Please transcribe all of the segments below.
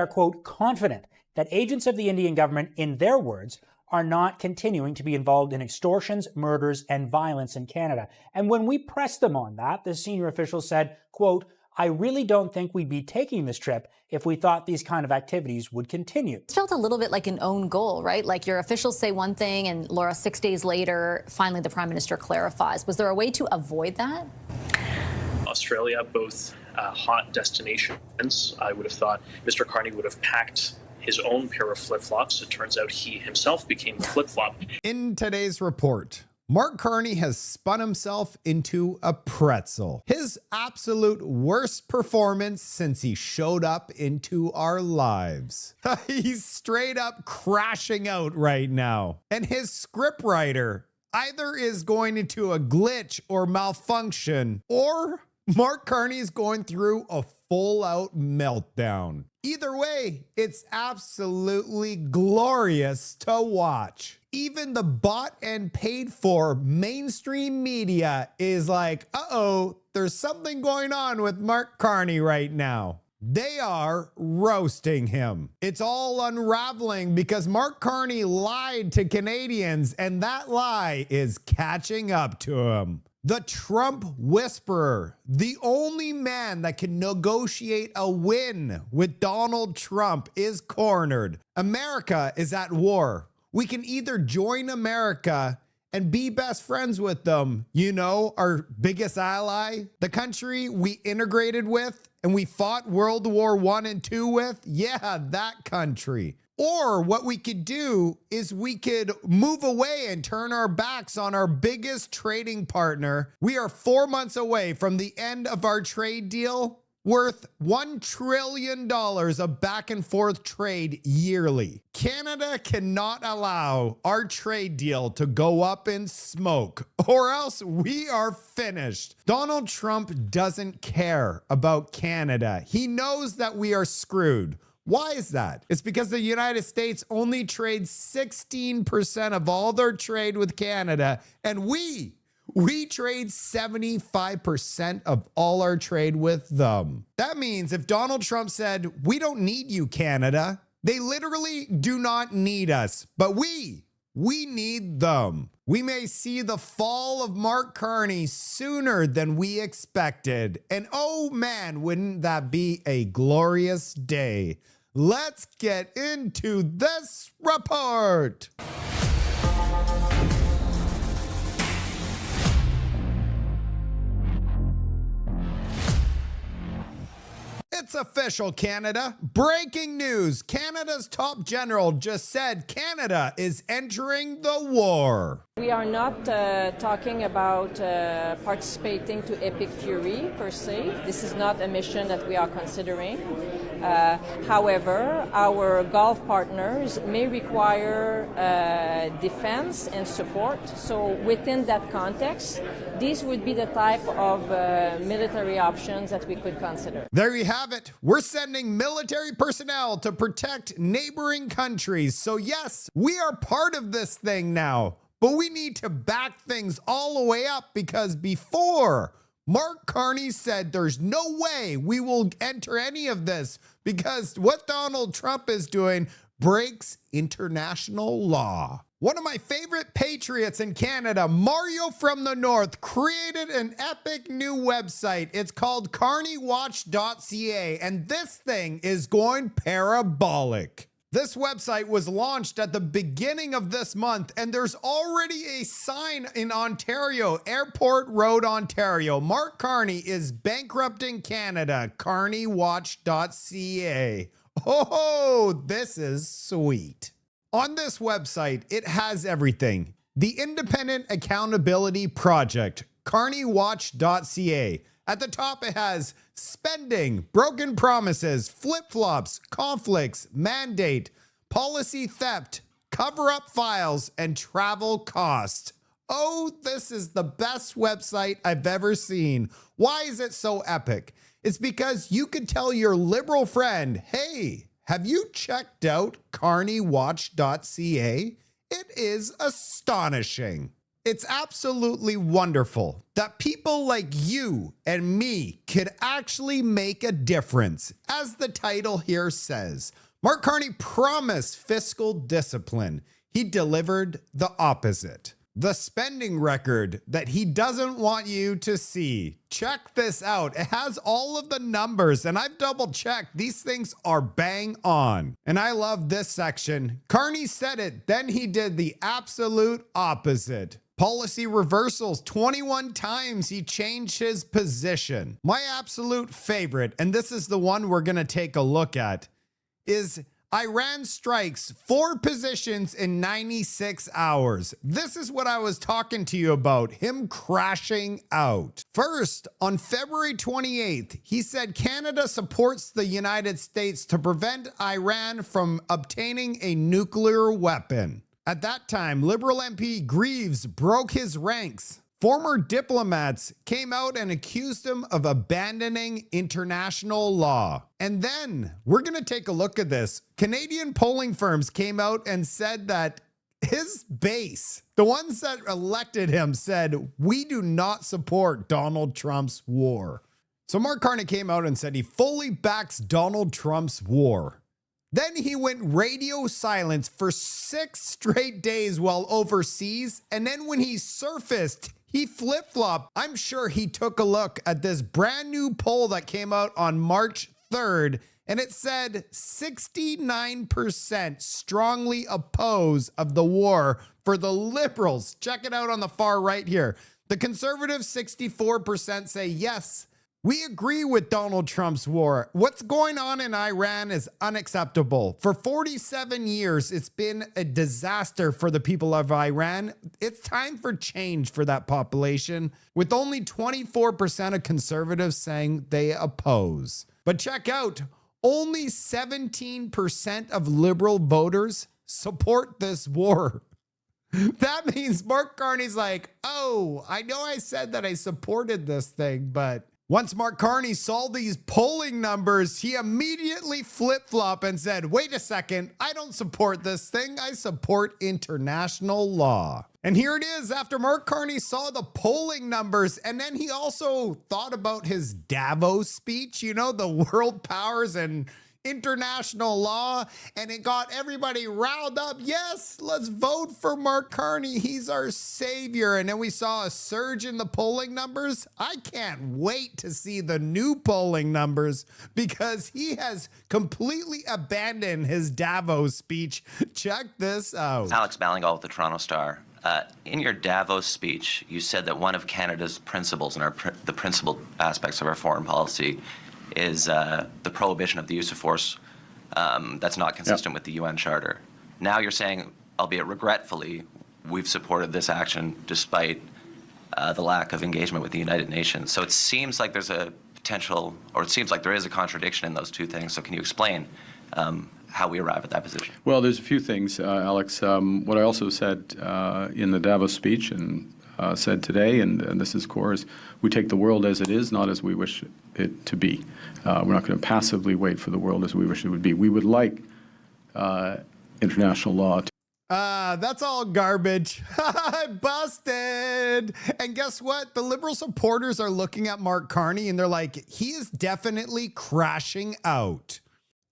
are, quote, confident that agents of the Indian government, in their words, are not continuing to be involved in extortions, murders, and violence in Canada. And when we pressed them on that, the senior official said, quote, I really don't think we'd be taking this trip if we thought these kind of activities would continue. It felt a little bit like an own goal, right? Like your officials say one thing and Laura, 6 days later, finally the Prime Minister clarifies. Was there a way to avoid that? Australia, both hot destinations. I would have thought Mr. Carney would have packed his own pair of flip-flops. It turns out he himself became a flip-flop. In today's report, Mark Carney has spun himself into a pretzel. His absolute worst performance since he showed up into our lives. He's straight up crashing out right now. And his scriptwriter either is going into a glitch or malfunction, or Mark Carney is going through a full-out meltdown. Either way, it's absolutely glorious to watch. Even the bought and paid for mainstream media is like, uh-oh, there's something going on with Mark Carney right now. They are roasting him. It's all unraveling because Mark Carney lied to Canadians, and that lie is catching up to him. The Trump whisperer, the only man that can negotiate a win with Donald Trump, is cornered. America is at war. We can either join America and be best friends with them, you know, our biggest ally, the country we integrated with and we fought World War I and II with. Yeah, that country. Or what we could do is we could move away and turn our backs on our biggest trading partner. We are 4 months away from the end of our trade deal, worth $1 trillion of back and forth trade yearly. Canada cannot allow our trade deal to go up in smoke, or else we are finished. Donald Trump doesn't care about Canada. He knows that we are screwed. Why is that? It's because the United States only trades 16% of all their trade with Canada, and we trade 75% of all our trade with them. That means if Donald Trump said, we don't need you, Canada, they literally do not need us, but we need them. We may see the fall of Mark Carney sooner than we expected. And oh man, wouldn't that be a glorious day? Let's get into this report. It's official, Canada. Breaking news. Canada's top general just said Canada is entering the war. We are not talking about participating to Epic Fury per se. This is not a mission that we are considering. However, our Gulf partners may require defense and support. So within that context, these would be the type of military options that we could consider. There you have it. We're sending military personnel to protect neighboring countries. So yes, we are part of this thing now. But we need to back things all the way up, because before, Mark Carney said there's no way we will enter any of this because what Donald Trump is doing breaks international law. One of my favorite patriots in Canada, Mario from the North, created an epic new website. It's called carneywatch.ca, and this thing is going parabolic. This website was launched at the beginning of this month, and there's already a sign in Ontario, Airport Road, Ontario. Mark Carney is bankrupting Canada, carneywatch.ca. Oh, this is sweet. On this website, it has everything. The Independent Accountability Project, carneywatch.ca. At the top, it has spending, broken promises, flip-flops, conflicts, mandate, policy theft, cover-up files, and travel costs. Oh, this is the best website I've ever seen. Why is it so epic? It's because you could tell your liberal friend, hey, have you checked out carneywatch.ca? It is astonishing. It's absolutely wonderful that people like you and me could actually make a difference. As the title here says, Mark Carney promised fiscal discipline. He delivered the opposite. The spending record that he doesn't want you to see. Check this out. It has all of the numbers, and I've double checked. These things are bang on. And I love this section. Carney said it, then he did the absolute opposite. Policy reversals, 21 times he changed his position. My absolute favorite, and this is the one we're going to take a look at, is Iran strikes 4 positions in 96 hours. This is what I was talking to you about, him crashing out. First, on February 28th, he said Canada supports the United States to prevent Iran from obtaining a nuclear weapon. At that time, Liberal MP Greaves broke his ranks. Former diplomats came out and accused him of abandoning international law. And then we're going to take a look at this. Canadian polling firms came out and said that his base, the ones that elected him, said, we do not support Donald Trump's war. So Mark Carney came out and said he fully backs Donald Trump's war. Then he went radio silent for 6 straight days while overseas. And then when he surfaced, he flip-flopped. I'm sure he took a look at this brand new poll that came out on March 3rd, and it said 69% strongly oppose of the war for the Liberals. Check it out on the far right here. The Conservatives, 64% say yes, we agree with Donald Trump's war. What's going on in Iran is unacceptable. For 47 years, it's been a disaster for the people of Iran. It's time for change for that population, with only 24% of conservatives saying they oppose. But check out, only 17% of liberal voters support this war. That means Mark Carney's like, oh, I know I said that I supported this thing, but once Mark Carney saw these polling numbers, he immediately flip-flopped and said, wait a second, I don't support this thing. I support international law. And here it is after Mark Carney saw the polling numbers, and then he also thought about his Davos speech, you know, the world powers and international law, and it got everybody riled up. Yes, let's vote for Mark Carney. He's our savior. And then we saw a surge in the polling numbers. I can't wait to see the new polling numbers because he has completely abandoned his Davos speech. Check this out. Alex Ballingall with the Toronto Star. In your Davos speech, you said that one of Canada's principles and the principal aspects of our foreign policy is the prohibition of the use of force that's not consistent with the UN Charter. Now you're saying, albeit regretfully, we've supported this action despite the lack of engagement with the United Nations. So it seems like there's a potential, or it seems like there is a contradiction in those two things. So can you explain how we arrive at that position? Well, there's a few things, Alex. What I also said in the Davos speech and said today, and this is core, is we take the world as it is, not as we wish it to be. We're not going to passively wait for the world as we wish it would be. We would like international law to that's all garbage. Busted. And guess what? The Liberal supporters are looking at Mark Carney and they're like, he is definitely crashing out.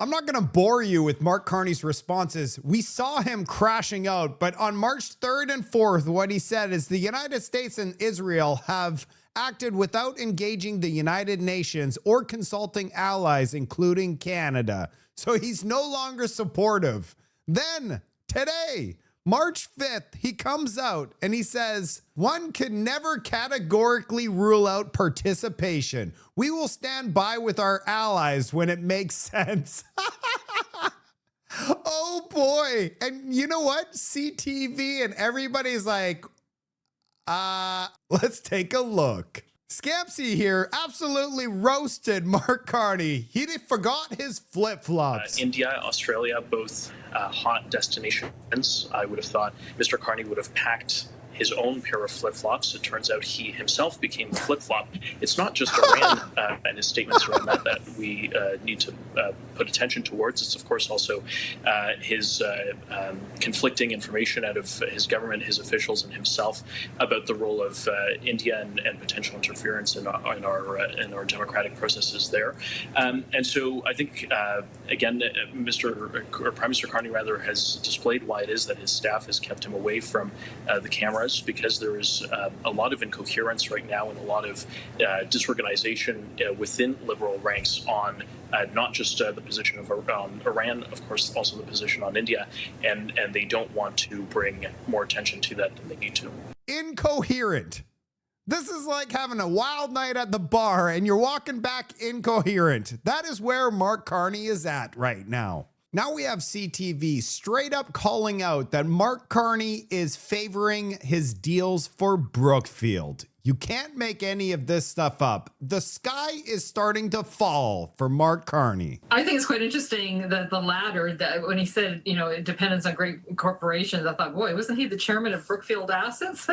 I'm not going to bore you with Mark Carney's responses. We saw him crashing out, but on March 3rd and 4th, what he said is the United States and Israel have acted without engaging the United Nations or consulting allies, including Canada. So he's no longer supportive. Then today, March 5th, he comes out and he says, one can never categorically rule out participation. We will stand by with our allies when it makes sense. Oh boy. And you know what? CTV and everybody's like, let's take a look. Scampsy here absolutely roasted Mark Carney. He forgot his flip-flops. India, Australia, both hot destinations. I would have thought Mr. Carney would have packed his own pair of flip-flops. It turns out he himself became flip-flop. It's not just Iran and his statements around that we need to put attention towards. It's, of course, also his conflicting information out of his government, his officials, and himself about the role of India and potential interference in our democratic processes there. And so I think, again, Prime Minister Carney has displayed why it is that his staff has kept him away from the cameras, because there is a lot of incoherence right now and a lot of disorganization within Liberal ranks on not just the position of Iran, of course, also the position on India, and they don't want to bring more attention to that than they need to. Incoherent. This is like having a wild night at the bar and you're walking back incoherent. That is where Mark Carney is at right now. Now we have CTV straight up calling out that Mark Carney is favoring his deals for Brookfield. You can't make any of this stuff up. The sky is starting to fall for Mark Carney. I think it's quite interesting that the latter, that when he said, it depends on great corporations, I thought, boy, wasn't he the chairman of Brookfield Assets?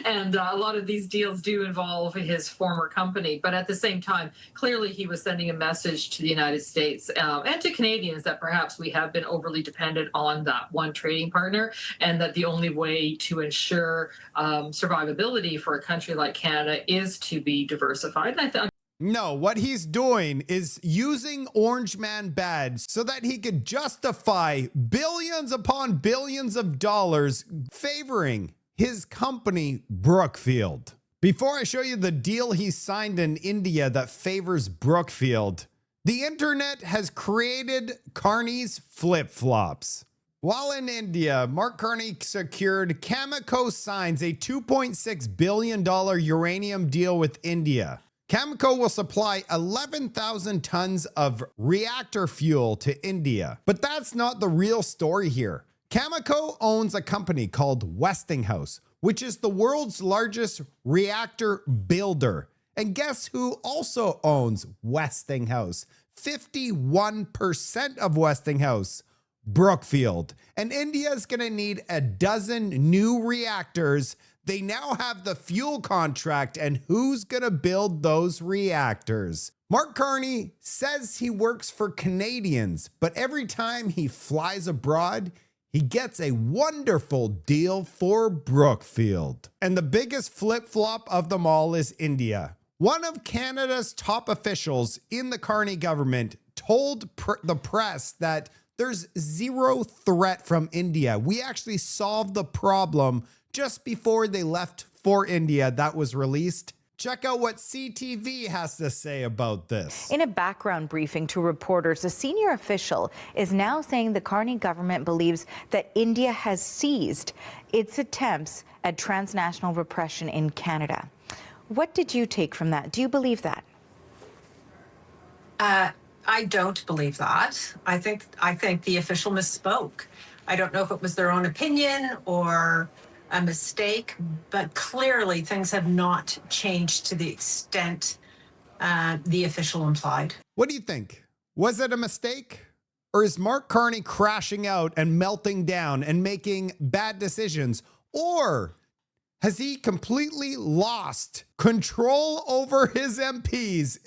And a lot of these deals do involve his former company. But at the same time, clearly he was sending a message to the United States and to Canadians that perhaps we have been overly dependent on that one trading partner, and that the only way to ensure survivability for a country like Canada is to be diversified. And no, what he's doing is using Orange Man badge so that he could justify billions upon billions of dollars favoring his company, Brookfield. Before I show you the deal he signed in India that favors Brookfield, the internet has created Carney's flip-flops. While in India, Mark Carney secured Cameco signs a $2.6 billion uranium deal with India. Cameco will supply 11,000 tons of reactor fuel to India. But that's not the real story here. Cameco owns a company called Westinghouse, which is the world's largest reactor builder. And guess who also owns Westinghouse? 51% of Westinghouse. Brookfield. And India is going to need a dozen new reactors. They now have the fuel contract, and who's going to build those reactors? Mark Carney says he works for Canadians, but every time he flies abroad, he gets a wonderful deal for Brookfield. And the biggest flip-flop of them all is India. One of Canada's top officials in the Carney government told the press that there's zero threat from India. We actually solved the problem just before they left for India. That was released. Check out what CTV has to say about this. In a background briefing to reporters, a senior official is now saying the Carney government believes that India has ceased its attempts at transnational repression in Canada. What did you take from that? Do you believe that? I don't believe that. I think the official misspoke. I don't know if it was their own opinion or a mistake, but clearly things have not changed to the extent the official implied. What do you think? Was it a mistake? Or is Mark Carney crashing out and melting down and making bad decisions? Or has he completely lost control over his MPs?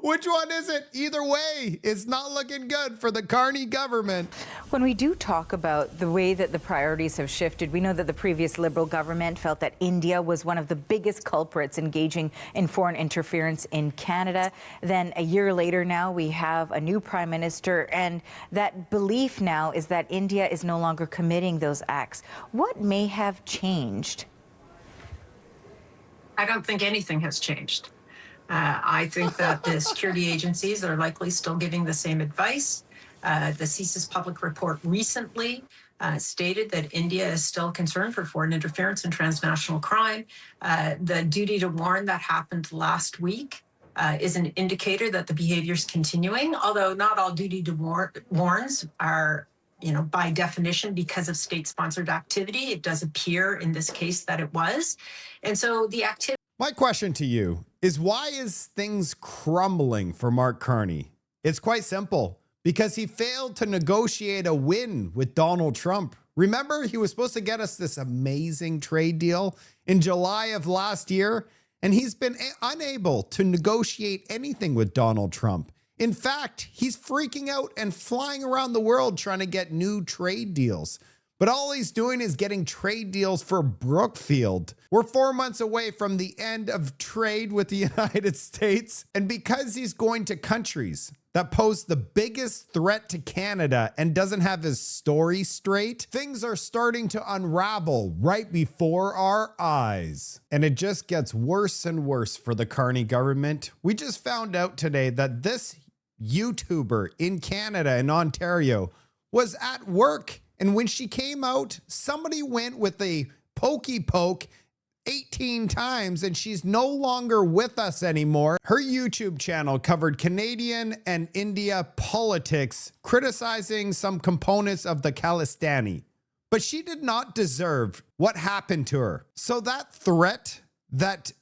Which one is it? Either way, it's not looking good for the Carney government. When we do talk about the way that the priorities have shifted, we know that the previous Liberal government felt that India was one of the biggest culprits engaging in foreign interference in Canada. Then a year later now, we have a new Prime Minister, and that belief now is that India is no longer committing those acts. What may have changed? I don't think anything has changed. I think that the security agencies are likely still giving the same advice. The CSIS public report recently stated that India is still concerned for foreign interference and transnational crime. The duty to warn that happened last week is an indicator that the behavior is continuing, although not all duty to warns are, by definition, because of state-sponsored activity. It does appear in this case that it was. And so the activity. My question to you is, why is things crumbling for Mark Carney? It's quite simple. Because he failed to negotiate a win with Donald Trump. Remember, he was supposed to get us this amazing trade deal in July of last year, and he's been unable to negotiate anything with Donald Trump. In fact, he's freaking out and flying around the world trying to get new trade deals. But all he's doing is getting trade deals for Brookfield. We're 4 months away from the end of trade with the United States. And because he's going to countries that pose the biggest threat to Canada and doesn't have his story straight, things are starting to unravel right before our eyes. And it just gets worse and worse for the Carney government. We just found out today that this YouTuber in Canada, in Ontario, was at work. And when she came out, somebody went with a pokey poke 18 times and she's no longer with us anymore. Her YouTube channel covered Canadian and India politics, criticizing some components of the Khalistani. But she did not deserve what happened to her. So that threat that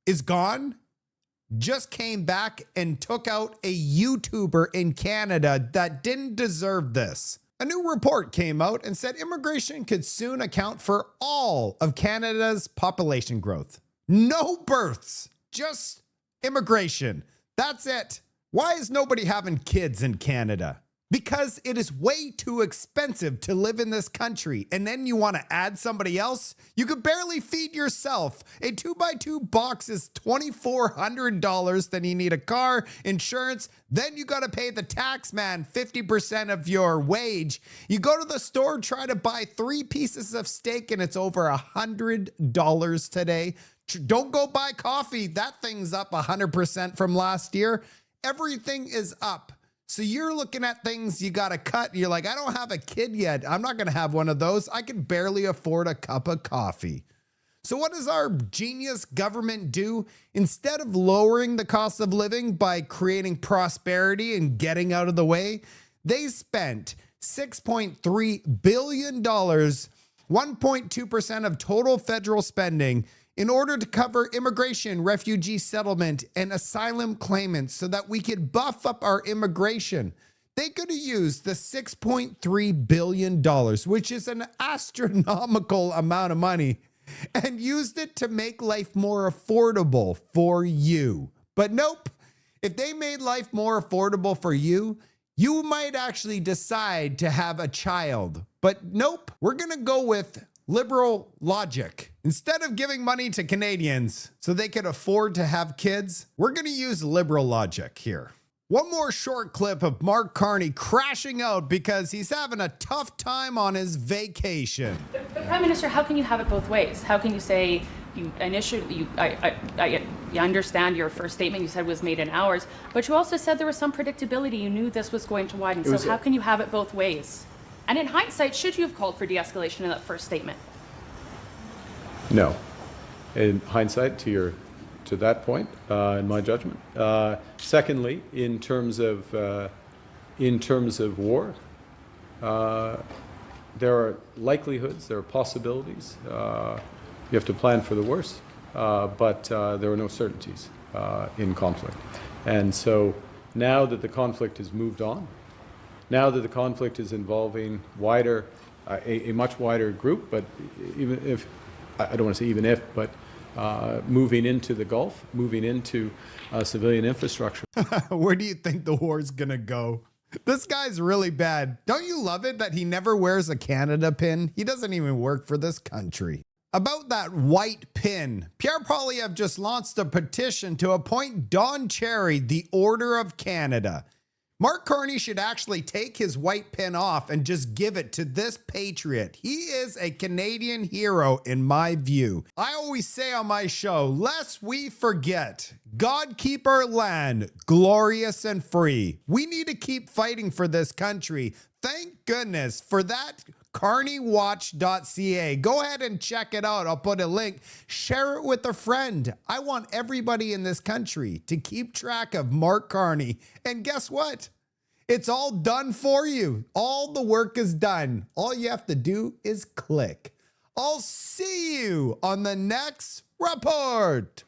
is gone just came back and took out a YouTuber in Canada that didn't deserve this. A new report came out and said immigration could soon account for all of Canada's population growth. No births, just immigration. That's it. Why is nobody having kids in Canada? Because it is way too expensive to live in this country. And then you want to add somebody else? You could barely feed yourself. A 2x2 box is $2,400. Then you need a car, insurance. Then you got to pay the tax man 50% of your wage. You go to the store, try to buy 3 pieces of steak, and it's over $100 today. Don't go buy coffee. That thing's up 100% from last year. Everything is up. So you're looking at things you got to cut. You're like, I don't have a kid yet. I'm not going to have one of those. I can barely afford a cup of coffee. So what does our genius government do? Instead of lowering the cost of living by creating prosperity and getting out of the way, they spent $6.3 billion, 1.2% of total federal spending, in order to cover immigration, refugee settlement, and asylum claimants so that we could buff up our immigration. They could have used the $6.3 billion, which is an astronomical amount of money, and used it to make life more affordable for you. But nope, if they made life more affordable for you, you might actually decide to have a child. But nope, we're going to go with liberal logic. Instead of giving money to Canadians so they could afford to have kids, we're going to use liberal logic here. One more short clip of Mark Carney crashing out because he's having a tough time on his vacation. But Prime Minister, how can you have it both ways? How can you say I understand your first statement you said was made in hours, but you also said there was some predictability. You knew this was going to widen. So how can you have it both ways? And in hindsight, should you have called for de-escalation in that first statement? No. In hindsight, to that point, in my judgment. Secondly, in terms of war, there are likelihoods, there are possibilities. You have to plan for the worst, but there are no certainties in conflict. And so now that the conflict has moved on, now that the conflict is involving a much wider group, but even if, I don't want to say even if, but moving into the Gulf, moving into civilian infrastructure. Where do you think the war's gonna go? This guy's really bad. Don't you love it that he never wears a Canada pin? He doesn't even work for this country. About that white pin, Pierre Poilievre just launched a petition to appoint Don Cherry the Order of Canada. Mark Carney should actually take his white pin off and just give it to this patriot. He is a Canadian hero in my view. I always say on my show, lest we forget, God keep our land glorious and free. We need to keep fighting for this country. Thank goodness for that. CarneyWatch.ca. Go ahead and check it out. I'll put a link. Share it with a friend. I want everybody in this country to keep track of Mark Carney. And guess what? It's all done for you. All the work is done. All you have to do is click. I'll see you on the next report.